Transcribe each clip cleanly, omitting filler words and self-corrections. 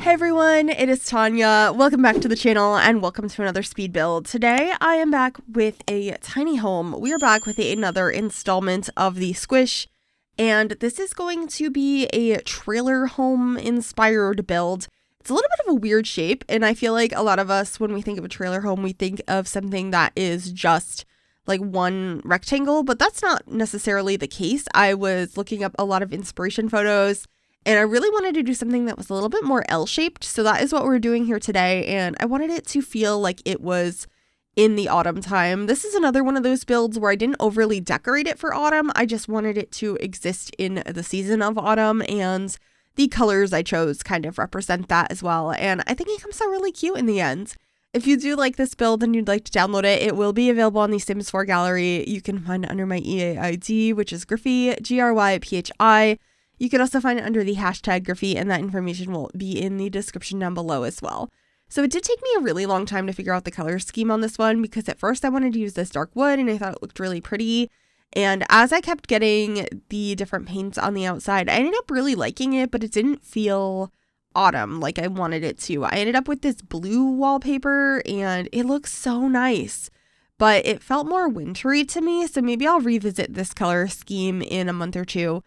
Hey everyone, it is Tanya. Welcome back to the channel and welcome to another speed build. Today I am back with a tiny home. We are back with another installment of the Squish, and this is going to be a trailer home inspired build. It's a little bit of a weird shape, and I feel like a lot of us, when we think of a trailer home, we think of something that is just like one rectangle, but that's not necessarily the case. I was looking up a lot of inspiration photos, and I really wanted to do something that was a little bit more L-shaped, so that is what we're doing here today, and I wanted it to feel like it was in the autumn time. This is another one of those builds where I didn't overly decorate it for autumn. I just wanted it to exist in the season of autumn, and the colors I chose kind of represent that as well, and I think it comes out really cute in the end. If you do like this build and you'd like to download it, it will be available on the Sims 4 gallery. You can find it under my EA ID, which is Gryphi, Gryphi. You can also find it under the hashtag Gryphi, and that information will be in the description down below as well. So it did take me a really long time to figure out the color scheme on this one, because at first I wanted to use this dark wood and I thought it looked really pretty. And as I kept getting the different paints on the outside, I ended up really liking it, but it didn't feel autumn like I wanted it to. I ended up with this blue wallpaper and it looks so nice, but it felt more wintry to me. So maybe I'll revisit this color scheme in a month or two.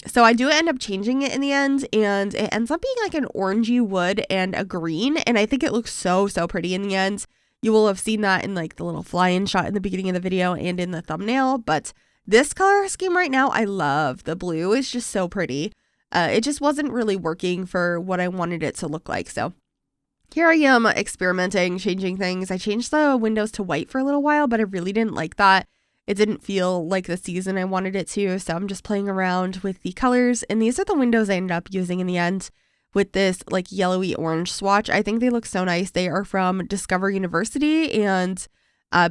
So I do end up changing it in the end, and it ends up being like an orangey wood and a green, and I think it looks so pretty in the end. You will have seen that in like the little fly-in shot in the beginning of the video and in the thumbnail, but this color scheme right now, I love. The blue is just so pretty. It just wasn't really working for what I wanted it to look like, so here I am experimenting, changing things. I changed the windows to white for a little while, but I really didn't like that. It didn't feel like the season I wanted it to, so I'm just playing around with the colors, and these are the windows I ended up using in the end with this like yellowy orange swatch. I think they look so nice. They are from Discover University, and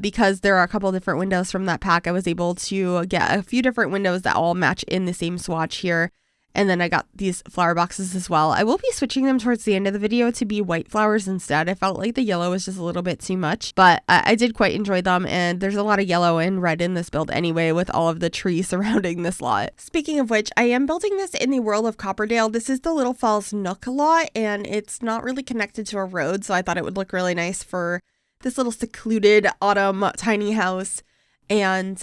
because there are a couple different windows from that pack, I was able to get a few different windows that all match in the same swatch here. And then I got these flower boxes as well. I will be switching them towards the end of the video to be white flowers instead. I felt like the yellow was just a little bit too much, but I did quite enjoy them. And there's a lot of yellow and red in this build anyway, with all of the trees surrounding this lot. Speaking of which, I am building this in the world of Copperdale. This is the Little Falls Nook lot, and it's not really connected to a road, so I thought it would look really nice for this little secluded autumn tiny house. And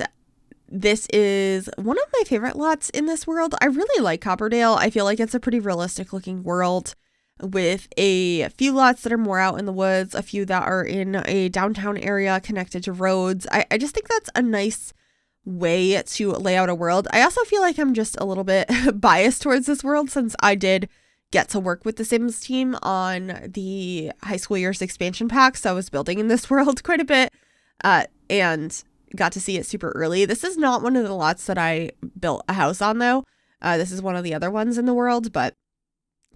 this is one of my favorite lots in this world. I really like Copperdale. I feel like it's a pretty realistic looking world with a few lots that are more out in the woods, a few that are in a downtown area connected to roads. I just think that's a nice way to lay out a world. I also feel like I'm just a little bit biased towards this world since I did get to work with the Sims team on the high school years expansion pack. So I was building in this world quite a bit and got to see it super early. This is not one of the lots that I built a house on though. This is one of the other ones in the world, but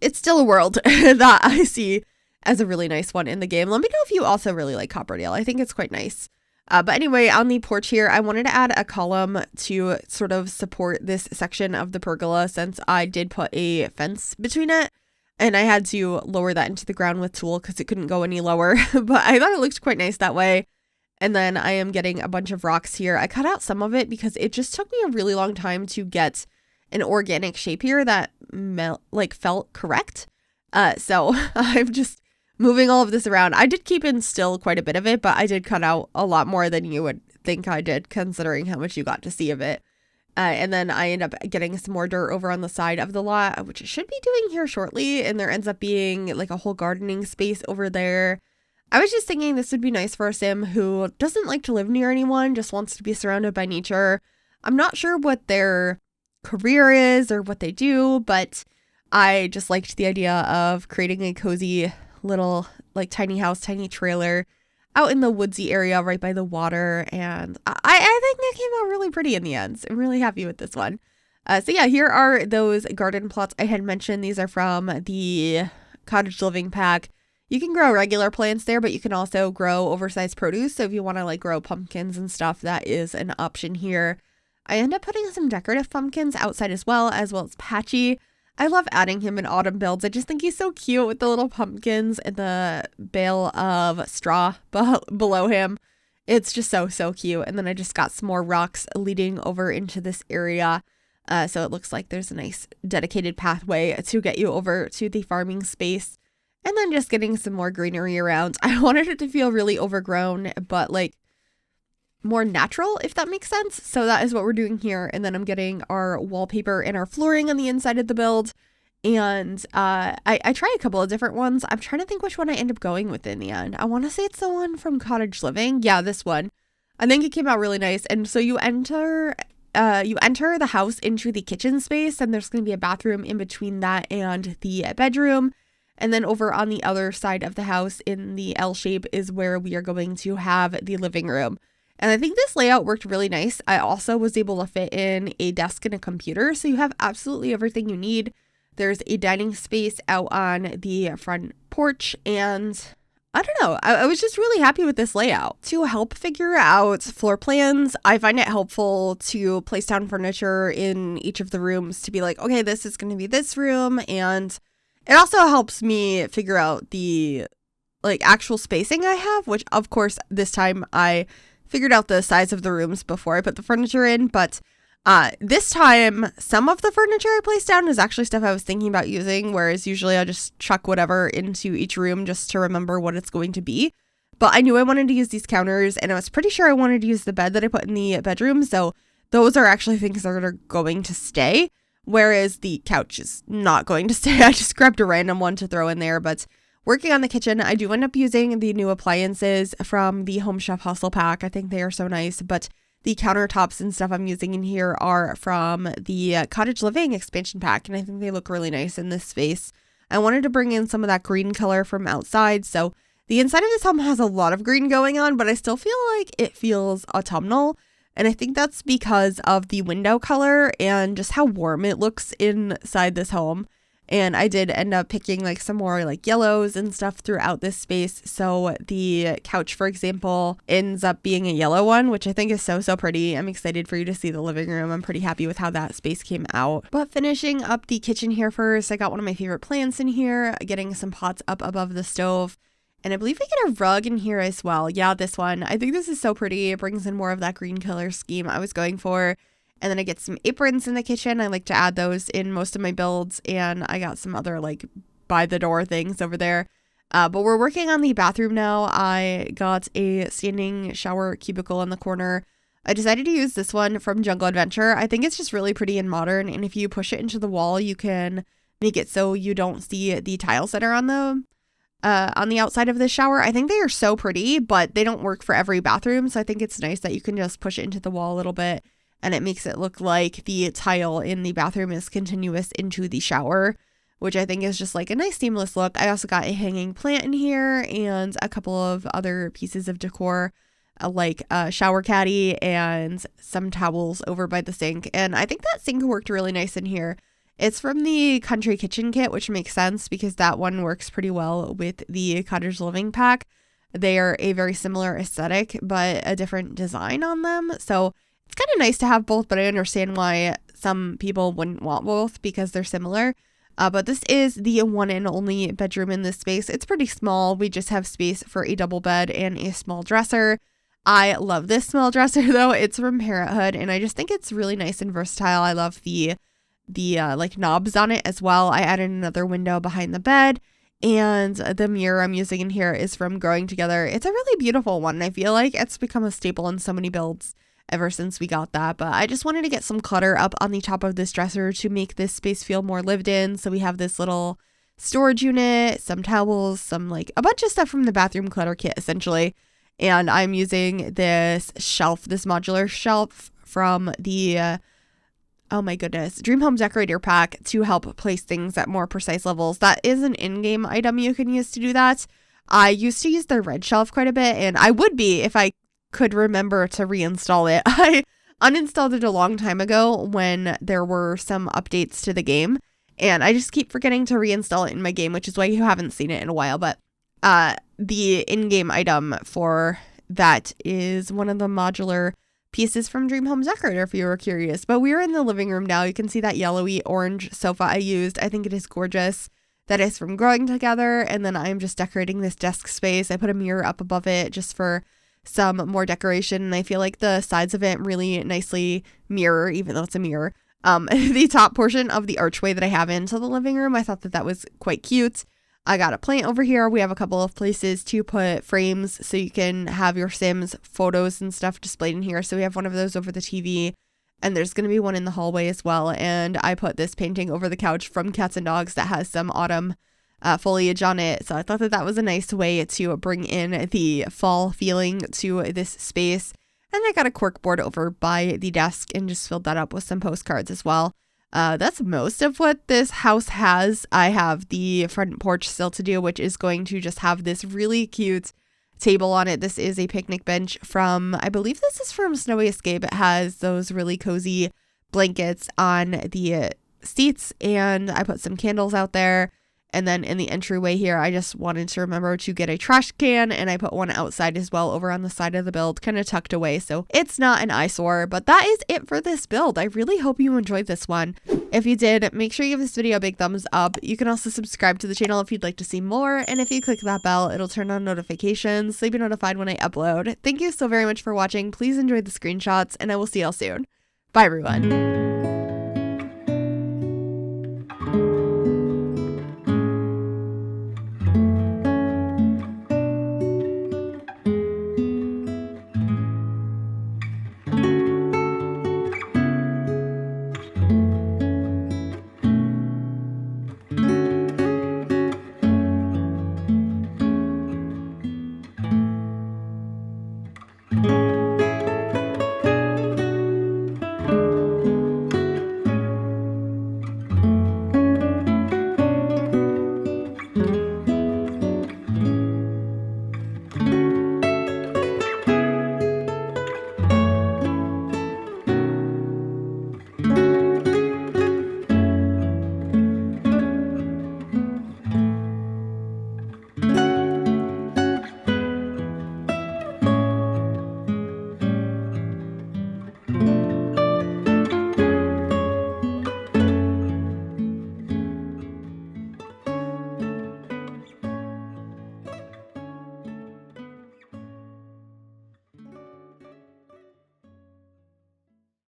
it's still a world that I see as a really nice one in the game. Let me know if you also really like Copperdale. I think it's quite nice. But anyway, on the porch here, I wanted to add a column to sort of support this section of the pergola since I did put a fence between it, and I had to lower that into the ground with tool because it couldn't go any lower. But I thought it looked quite nice that way. And then I am getting a bunch of rocks here. I cut out some of it because it just took me a really long time to get an organic shape here that felt correct. So I'm just moving all of this around. I did keep in still quite a bit of it, but I did cut out a lot more than you would think I did, considering how much you got to see of it. And then I end up getting some more dirt over on the side of the lot, which I should be doing here shortly. And there ends up being like a whole gardening space over there. I was just thinking this would be nice for a sim who doesn't like to live near anyone, just wants to be surrounded by nature. I'm not sure what their career is or what they do, but I just liked the idea of creating a cozy little like tiny house, tiny trailer out in the woodsy area right by the water. And I think it came out really pretty in the end. I'm really happy with this one. So yeah, here are those garden plots I had mentioned. These are from the cottage living pack. You can grow regular plants there, but you can also grow oversized produce. So if you want to like grow pumpkins and stuff, that is an option here. I end up putting some decorative pumpkins outside as well as Patchy. I love adding him in autumn builds. I just think he's so cute with the little pumpkins and the bale of straw below him. It's just so cute. And then I just got some more rocks leading over into this area. So it looks like there's a nice dedicated pathway to get you over to the farming space. And then just getting some more greenery around. I wanted it to feel really overgrown, but like more natural, if that makes sense. So that is what we're doing here. And then I'm getting our wallpaper and our flooring on the inside of the build. And I try a couple of different ones. I'm trying to think which one I end up going with in the end. I want to say it's the one from Cottage Living. Yeah, this one. I think it came out really nice. And so you enter the house into the kitchen space, and there's going to be a bathroom in between that and the bedroom. And then over on the other side of the house in the L shape is where we are going to have the living room. And I think this layout worked really nice. I also was able to fit in a desk and a computer, so you have absolutely everything you need. There's a dining space out on the front porch, and I don't know. I was just really happy with this layout. To help figure out floor plans, I find it helpful to place down furniture in each of the rooms to be like, okay, this is going to be this room. And it also helps me figure out the like actual spacing I have, which of course this time I figured out the size of the rooms before I put the furniture in. But this time, some of the furniture I placed down is actually stuff I was thinking about using, whereas usually I just chuck whatever into each room just to remember what it's going to be. But I knew I wanted to use these counters, and I was pretty sure I wanted to use the bed that I put in the bedroom, so those are actually things that are going to stay, whereas the couch is not going to stay. I just grabbed a random one to throw in there, but working on the kitchen, I do end up using the new appliances from the Home Chef Hustle pack. I think they are so nice, but the countertops and stuff I'm using in here are from the Cottage Living expansion pack, and I think they look really nice in this space. I wanted to bring in some of that green color from outside, so the inside of this home has a lot of green going on, but I still feel like it feels autumnal, and I think that's because of the window color and just how warm it looks inside this home. And I did end up picking like some more like yellows and stuff throughout this space. So the couch, for example, ends up being a yellow one, which I think is so pretty. I'm excited for you to see the living room. I'm pretty happy with how that space came out. But finishing up the kitchen here first, I got one of my favorite plants in here, getting some pots up above the stove. And I believe I get a rug in here as well. Yeah, this one. I think this is so pretty. It brings in more of that green color scheme I was going for. And then I get some aprons in the kitchen. I like to add those in most of my builds. And I got some other like by the door things over there. But we're working on the bathroom now. I got a standing shower cubicle in the corner. I decided to use this one from Jungle Adventure. I think it's just really pretty and modern. And if you push it into the wall, you can make it so you don't see the tiles that are on the outside of the shower. I think they are so pretty, but they don't work for every bathroom. So I think it's nice that you can just push it into the wall a little bit. And it makes it look like the tile in the bathroom is continuous into the shower, which I think is just like a nice seamless look. I also got a hanging plant in here and a couple of other pieces of decor, like a shower caddy and some towels over by the sink. And I think that sink worked really nice in here. It's from the Country Kitchen kit, which makes sense because that one works pretty well with the Cottage Living pack. They are a very similar aesthetic, but a different design on them. So it's kind of nice to have both, but I understand why some people wouldn't want both because they're similar. But this is the one and only bedroom in this space. It's pretty small. We just have space for a double bed and a small dresser. I love this small dresser though. It's from Parenthood, and I just think it's really nice and versatile. I love the like knobs on it as well. I added another window behind the bed, and the mirror I'm using in here is from Growing Together. It's a really beautiful one. I feel like it's become a staple in so many builds ever since we got that, but I just wanted to get some clutter up on the top of this dresser to make this space feel more lived in. So we have this little storage unit, some towels, some like a bunch of stuff from the bathroom clutter kit essentially. And I'm using this shelf, this modular shelf from the oh my goodness, Dream Home Decorator pack to help place things at more precise levels. That is an in-game item you can use to do that. I used to use the red shelf quite a bit, and I would be if I could remember to reinstall it. I uninstalled it a long time ago when there were some updates to the game, and I just keep forgetting to reinstall it in my game, which is why you haven't seen it in a while. But the in-game item for that is one of the modular pieces from Dream Home Decorator, if you were curious. But we're in the living room now. You can see that yellowy orange sofa I used. I think it is gorgeous. That is from Growing Together. And then I'm just decorating this desk space. I put a mirror up above it just for some more decoration. And I feel like the sides of it really nicely mirror, even though it's a mirror, the top portion of the archway that I have into the living room. I thought that that was quite cute. I got a plant over here. We have a couple of places to put frames so you can have your Sims photos and stuff displayed in here. So we have one of those over the TV, and there's going to be one in the hallway as well. And I put this painting over the couch from Cats and Dogs that has some autumn foliage on it. So I thought that that was a nice way to bring in the fall feeling to this space. And I got a cork board over by the desk and just filled that up with some postcards as well. That's most of what this house has. I have the front porch still to do, which is going to just have this really cute table on it. This is a picnic bench from, I believe this is from Snowy Escape. It has those really cozy blankets on the seats, and I put some candles out there. And then in the entryway here, I just wanted to remember to get a trash can, and I put one outside as well over on the side of the build, kind of tucked away, so it's not an eyesore. But that is it for this build. I really hope you enjoyed this one. If you did, make sure you give this video a big thumbs up. You can also subscribe to the channel if you'd like to see more, and if you click that bell, it'll turn on notifications so you'll be notified when I upload. Thank you so very much for watching. Please enjoy the screenshots, and I will see y'all soon. Bye, everyone.